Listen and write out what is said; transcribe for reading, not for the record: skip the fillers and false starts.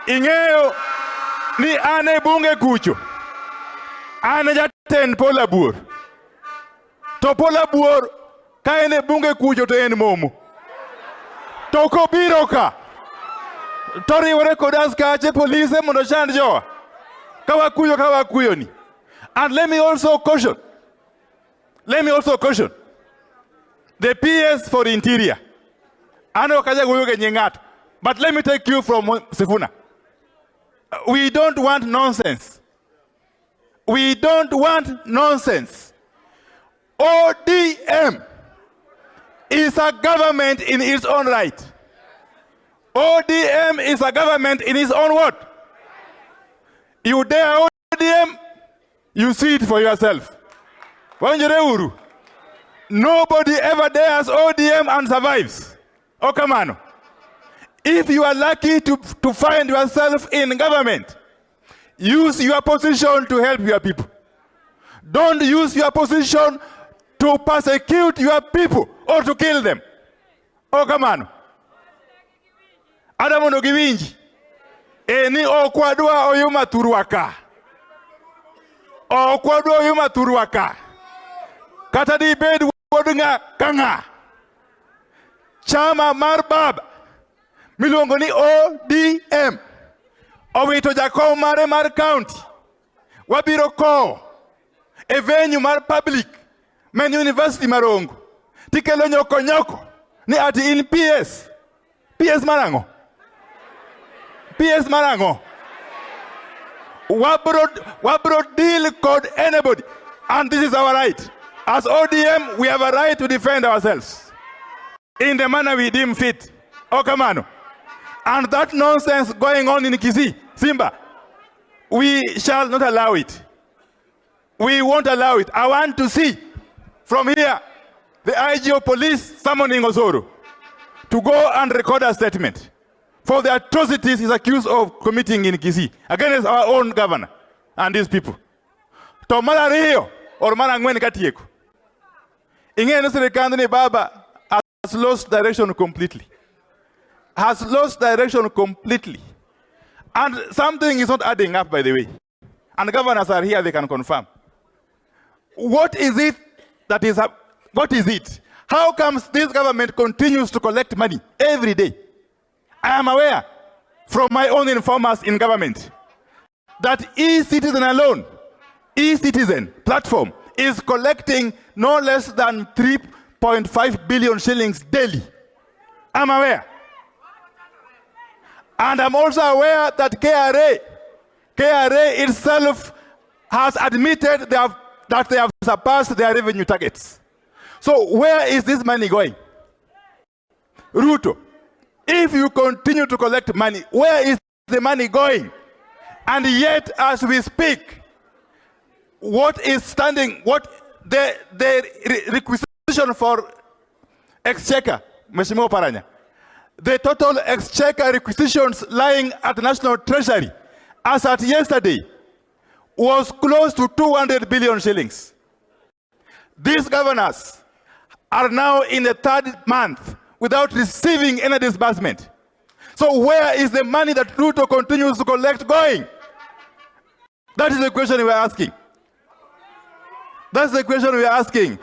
Ingeo ni ane bunge kucho. Ane jatend pola buor. To pola buor ka ene bunge kucho to en momo. To ko biro ka. To riwore kodas kache police mondo chand jowa. Kawa kuyo ni. And let me also caution the PS for Interior. Ano kaja goyoge nyengato. But let me take you from Sifuna. We don't want nonsense. We don't want nonsense. ODM is a government in its own right. ODM is a government in its own what? You dare ODM, you see it for yourself. Nobody ever dares ODM and survives. Oh, come on. If you are lucky to find yourself in government, use your position to help your people. Don't use your position to persecute your people or to kill them. Oh, come on. Adamono giwinji. Eni okwadwa oyuma turuaka. Okwadwa oyuma turuaka. Kata di bed wodunga kanga. Chama marbab. Miluongo ni ODM. Owito jakom mare mar county. Wabiro ko. E venue mar public. Men university marongo. Tikelo nyoko. Ni ati in PS. PS marango. PS marango. Wabro deal code anybody. And this is our right. As ODM, we have a right to defend ourselves. In the manner we deem fit. Okamano. And that nonsense going on in Kisii, Simba, we shall not allow it. We won't allow it. I want to see from here the IG of police summoning Osoro to go and record a statement for the atrocities he's accused of committing in Kisii against our own governor and these people. To mara riyo or mara ngwen katieko. Ingene serikali ni baba has lost direction completely. Has lost direction completely. And something is not adding up, by the way. And governors are here, they can confirm. What is it that is up? What is it? How comes this government continues to collect money every day? I am aware from my own informers in government that e-citizen alone, e-citizen platform is collecting no less than 3.5 billion shillings daily. I'm aware. And I'm also aware that KRA itself has admitted that they have surpassed their revenue targets. So where is this money going? Ruto, if you continue to collect money, where is the money going? And yet, as we speak, what is standing, the requisition for exchequer, Mheshimiwa Paranya, the total exchequer requisitions lying at the National Treasury as at yesterday was close to 200 billion shillings. These governors are now in the third month without receiving any disbursement. So where is the money that Ruto continues to collect going? That is the question we are asking. That's the question we are asking.